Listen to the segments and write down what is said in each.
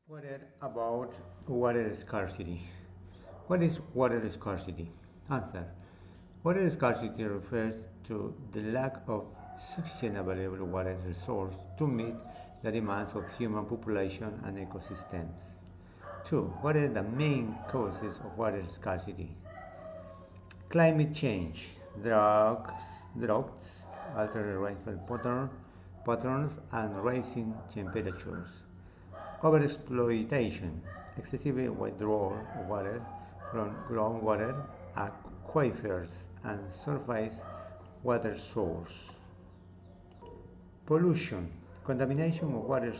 What about water scarcity? What is water scarcity? Answer. Water scarcity refers to the lack of sufficient available water resource to meet the demands of human population and ecosystems. 2. What are the main causes of water scarcity? Climate change, droughts, altered patterns, and rising temperatures. Overexploitation, excessive withdrawal of water from groundwater, aquifers, and surface water source. Pollution, contamination of water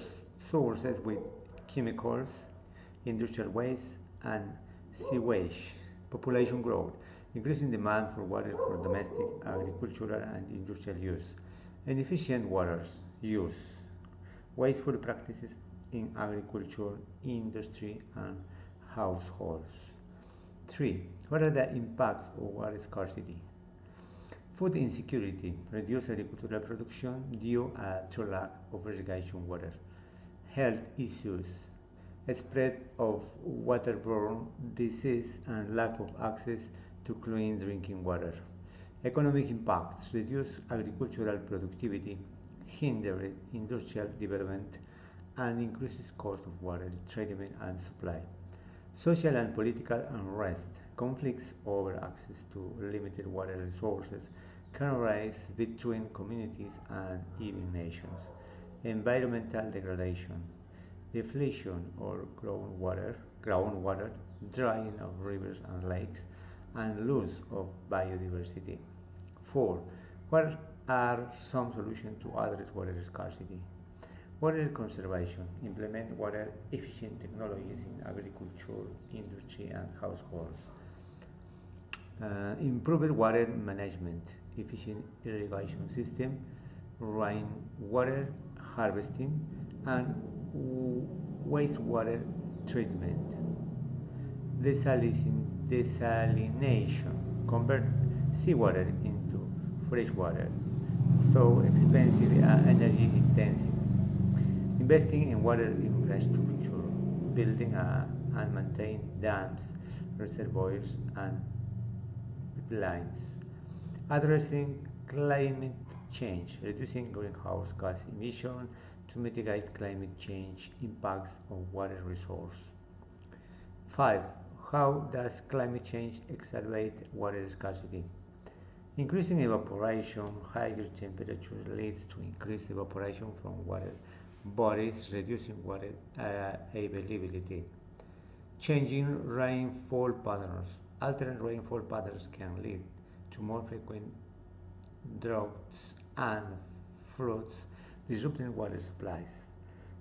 sources with chemicals, industrial waste, and sewage. Population growth, increasing demand for water for domestic, agricultural, and industrial use. Inefficient water use, wasteful practices in agriculture, industry, and households. 3. What are the impacts of water scarcity? Food insecurity, reduced agricultural production due to lack of irrigation water. Health issues, spread of waterborne disease and lack of access to clean drinking water. Economic impacts, reduced agricultural productivity, hindered industrial development, and increases cost of water treatment and supply. Social and political unrest, conflicts over access to limited water resources can arise between communities and even nations. Environmental degradation, depletion or groundwater, drying of rivers and lakes, and loss of biodiversity. 4. What are some solutions to address water scarcity? Water conservation, implement water efficient technologies in agriculture, industry, and households. Improved water management, efficient irrigation system, rainwater harvesting, and wastewater treatment. Desalination, convert seawater into fresh water, so expensive and energy intensive. Investing in water infrastructure, building and maintaining dams, reservoirs, and pipelines. Addressing climate change, reducing greenhouse gas emissions to mitigate climate change impacts on water resource. 5. How does climate change exacerbate water scarcity? Increasing evaporation, higher temperatures leads to increased evaporation from water bodies, reducing water availability. Changing rainfall patterns. Altered rainfall patterns can lead to more frequent droughts and floods, disrupting water supplies.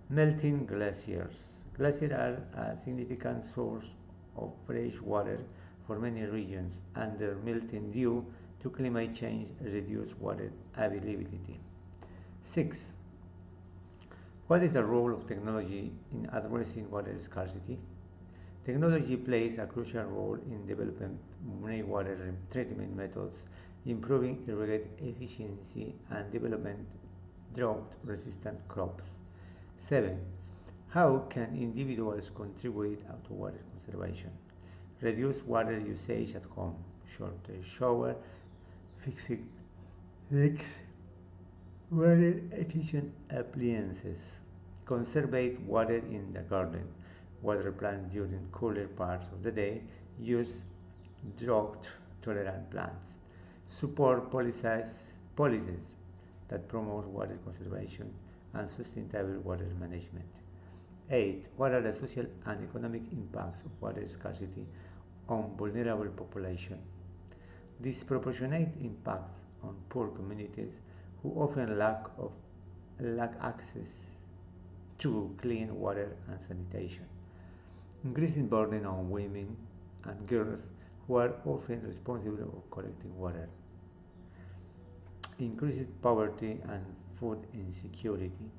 Melting glaciers. Glaciers are a significant source of fresh water for many regions, and their melting due to climate change reduce water availability. 6. What is the role of technology in addressing water scarcity? Technology plays a crucial role in developing new water treatment methods, improving irrigation efficiency, and developing drought-resistant crops. 7. How can individuals contribute to water conservation? Reduce water usage at home, shorter shower, fixing leaks, water efficient appliances. Conserve water in the garden. Water plants during cooler parts of the day. Use drought tolerant plants. Support policies that promote water conservation and sustainable water management. 8. What are the social and economic impacts of water scarcity on vulnerable population? Disproportionate impacts on poor communities who often lack access to clean water and sanitation. Increasing burden on women and girls who are often responsible for collecting water. Increased poverty and food insecurity.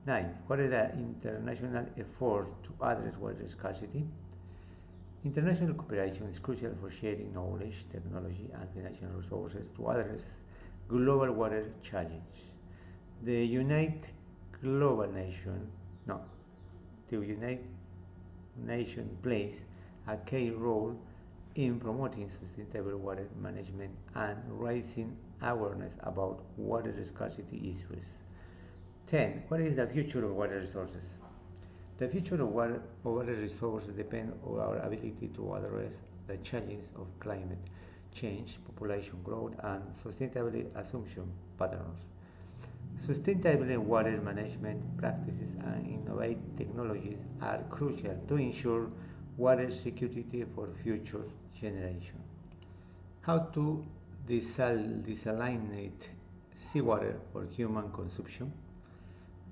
9. What are the international efforts to address water scarcity? International cooperation is crucial for sharing knowledge, technology, and financial resources to address global water challenge. The United Global Nation, no, The United Nations plays a key role in promoting sustainable water management and raising awareness about water scarcity issues. 10. What is the future of water resources? The future of water resources depends on our ability to address the challenges of climate change, population growth, and sustainability assumption patterns. Sustainable water management practices and innovative technologies are crucial to ensure water security for future generations. How to desalinate seawater for human consumption?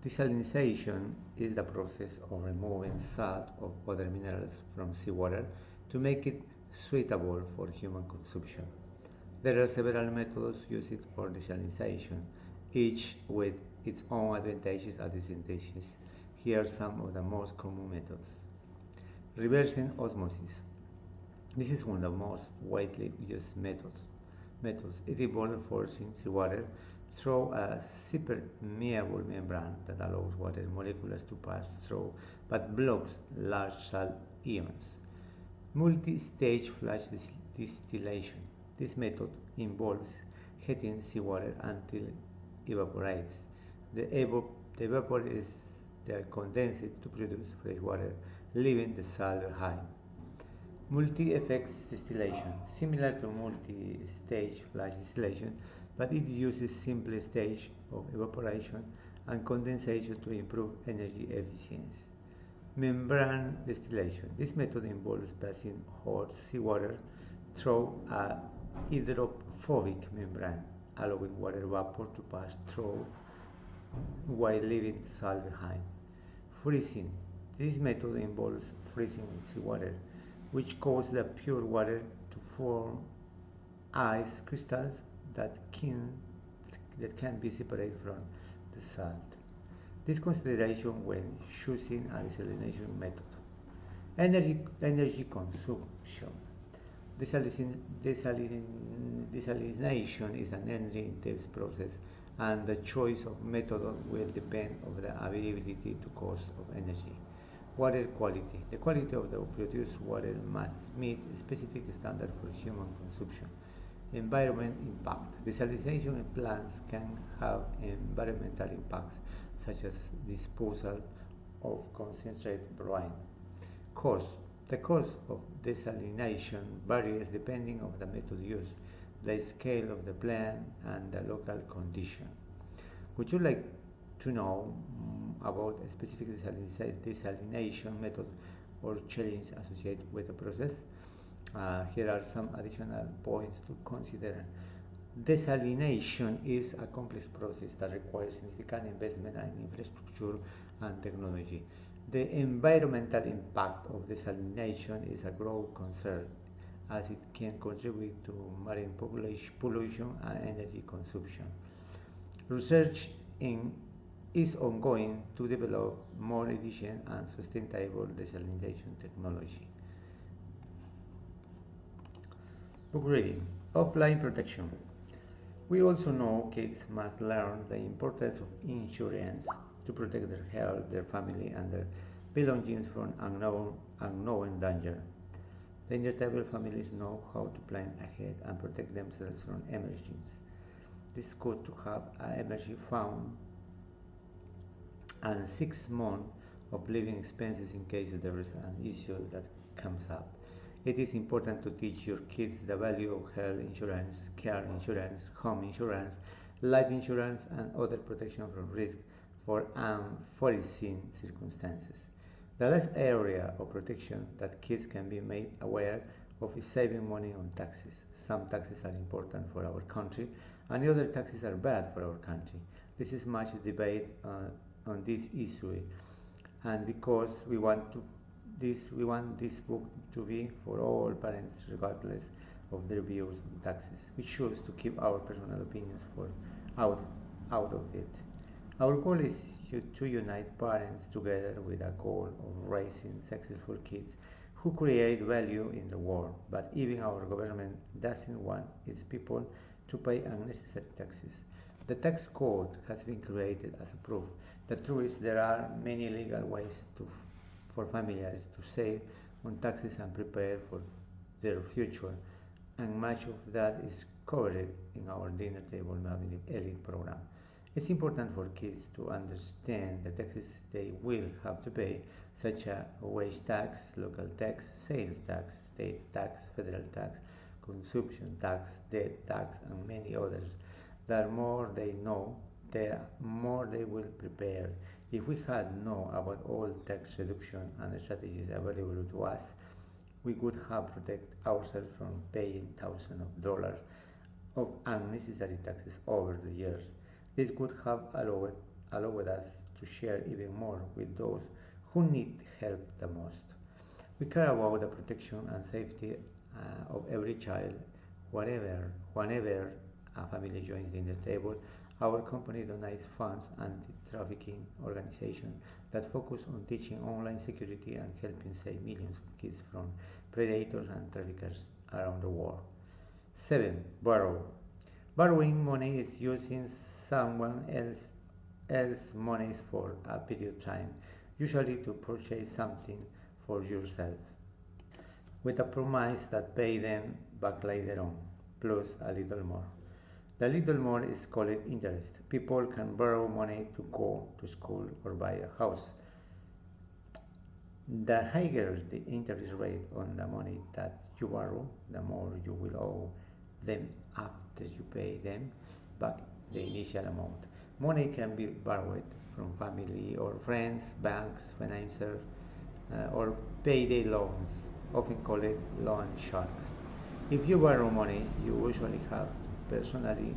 Desalination is the process of removing salt or other minerals from seawater to make it suitable for human consumption. There are several methods used for desalination, each with its own advantages and disadvantages. Here are some of the most common methods. Reversing osmosis. This is one of the most widely used methods. It involves forcing seawater through a permeable membrane that allows water molecules to pass through but blocks large salt ions. Multi-stage flash distillation. This method involves heating seawater until it evaporates. The vapor is then condensed to produce fresh water, leaving the salt behind. Multi-effects distillation, similar to multi-stage flash distillation, but it uses simple stage of evaporation and condensation to improve energy efficiency. Membrane distillation. This method involves passing hot seawater through a hydrophobic membrane, allowing water vapor to pass through while leaving salt behind. Freezing. This method involves freezing seawater, which causes the pure water to form ice crystals that can be separated from the salt. This consideration when choosing a desalination method. Energy consumption. Desalination is an energy-intensive process, and the choice of method will depend on the availability to cost of energy. Water quality. The quality of the produced water must meet specific standards for human consumption. Environment impact. Desalination plants can have environmental impacts such as disposal of concentrated brine. Cost. The cost of desalination varies depending on the method used, the scale of the plant, and the local condition. Would you like to know about a specific desalination method or challenge associated with the process? Here are some additional points to consider. Desalination is a complex process that requires significant investment in infrastructure and technology. The environmental impact of desalination is a growing concern, as it can contribute to marine pollution and energy consumption. Research is ongoing to develop more efficient and sustainable desalination technology. Book reading. Offline protection. We also know kids must learn the importance of insurance to protect their health, their family, and their belongings from unknown danger. Danger-table families know how to plan ahead and protect themselves from emergencies. It is good to have an emergency fund and 6 months of living expenses in case there is an issue that comes up. It is important to teach your kids the value of health insurance, car insurance, home insurance, life insurance, and other protection from risk for unforeseen circumstances. The last area of protection that kids can be made aware of is saving money on taxes. Some taxes are important for our country, and the other taxes are bad for our country. This is much debate on this issue, and because we want this book to be for all parents regardless of their views on taxes. We choose to keep our personal opinions out of it. Our goal is to unite parents together with a goal of raising successful kids who create value in the world, but even our government doesn't want its people to pay unnecessary taxes. The tax code has been created as a proof. The truth is there are many legal ways for families to save on taxes and prepare for their future, and much of that is covered in our dinner table family elite program. It's important for kids to understand the taxes they will have to pay, such as wage tax, local tax, sales tax, state tax, federal tax, consumption tax, debt tax, and many others. The more they know, the more they will prepare. If we had known about all tax reduction and strategies available to us, we could have protected ourselves from paying thousands of dollars of unnecessary taxes over the years. This could have allowed us to share even more with those who need help the most. We care about the protection and safety of every child, whenever a family joins in the table. Our company donates funds anti-trafficking organizations that focus on teaching online security and helping save millions of kids from predators and traffickers around the world. 7. Borrow. Borrowing money is using someone else's money for a period of time, usually to purchase something for yourself, with a promise that pay them back later on, plus a little more. The little more is called interest. People can borrow money to go to school or buy a house. The higher the interest rate on the money that you borrow, the more you will owe them after you pay them back the initial amount. Money can be borrowed from family or friends, banks, financiers, or payday loans, often called loan sharks. If you borrow money, you usually have personally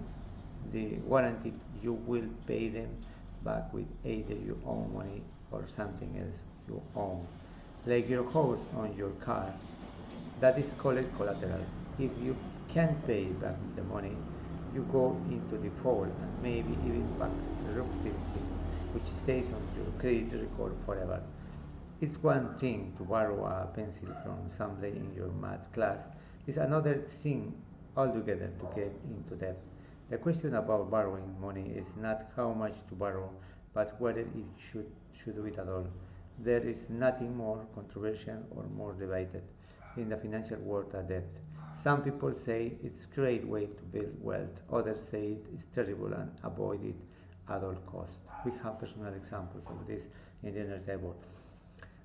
the guarantee you will pay them back with either your own money or something else you own, like your house or your car. That is called collateral. If you can't pay back the money, you go into default and maybe even bankruptcy, which stays on your credit record forever. It's one thing to borrow a pencil from somebody in your math class. It's another thing altogether to get into debt. The question about borrowing money is not how much to borrow, but whether it should do it at all. There is nothing more controversial or more debated in the financial world than debt. Some people say it's a great way to build wealth. Others say it is terrible and avoid it at all costs. We have personal examples of this in the dinner table.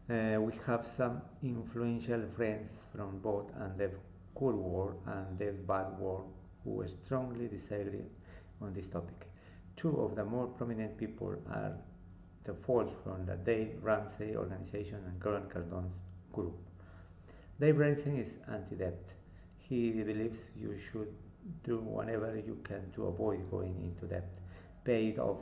We have some influential friends from both and the good world and the bad world who strongly disagree on this topic. Two of the more prominent people are the folks from the Dave Ramsey organization and Grant Cardone's group. Dave Ramsey is anti-debt. He believes you should do whatever you can to avoid going into debt. Pay it off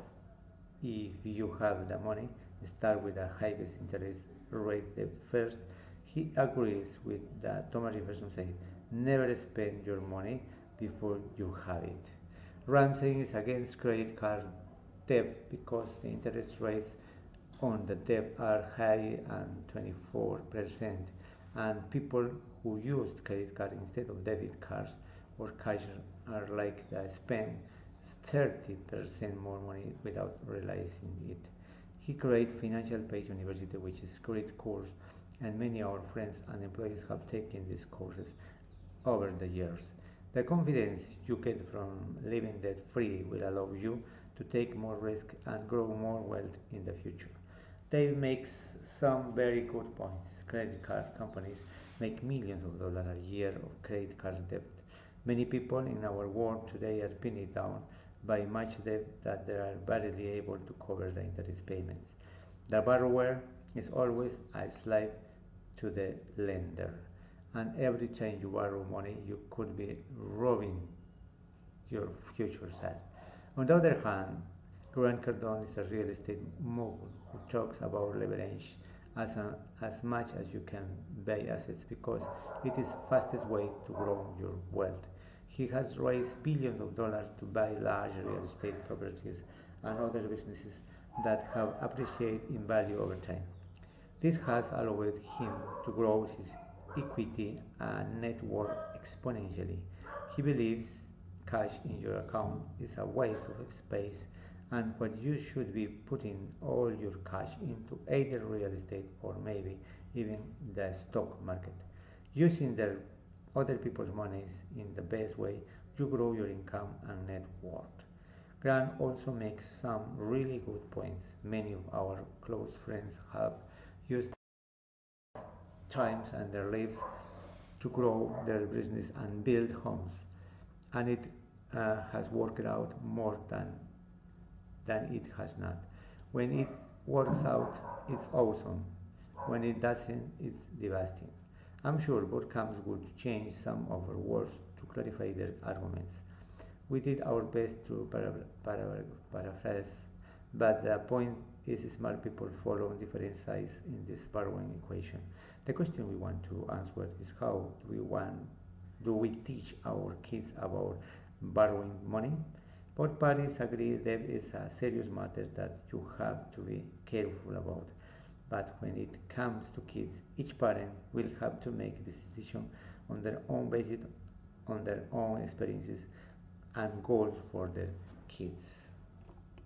if you have the money. Start with the highest interest rate the first. He agrees with that Thomas Jefferson said, never spend your money before you have it. Ramsey is against credit card debt because the interest rates on the debt are high and 24%, and people who use credit card instead of debit cards or cash are like they spend 30% more money without realizing it. He created Financial Page University, which is a great course, and many of our friends and employees have taken these courses over the years. The confidence you get from living debt free will allow you to take more risk and grow more wealth in the future. Dave makes some very good points. Credit card companies make millions of dollars a year of credit card debt. Many people in our world today are pinned down by much debt that they are barely able to cover the interest payments. The borrower is always a slave to the lender, and every time you borrow money, you could be robbing your future self. On the other hand, Grant Cardone is a real estate mogul who talks about leverage as much as you can buy assets because it is the fastest way to grow your wealth. He has raised billions of dollars to buy large real estate properties and other businesses that have appreciated in value over time. This has allowed him to grow his equity and net worth exponentially. He believes cash in your account is a waste of space and what you should be putting all your cash into, either real estate or maybe even the stock market. Using their other people's monies in the best way, you grow your income and net worth. Grant also makes some really good points. Many of our close friends have used times and their lives to grow their business and build homes, and it has worked out more than it has not. When it works out, it's awesome. When it doesn't, it's devastating. I'm sure both camps would change some of our words to clarify their arguments. We did our best to paraphrase, but the point is smart people follow different sides in this borrowing equation. The question we want to answer is how do we teach our kids about borrowing money? Both parties agree debt is a serious matter that you have to be careful about. But when it comes to kids, each parent will have to make this decision on their own basis, on their own experiences and goals for their kids.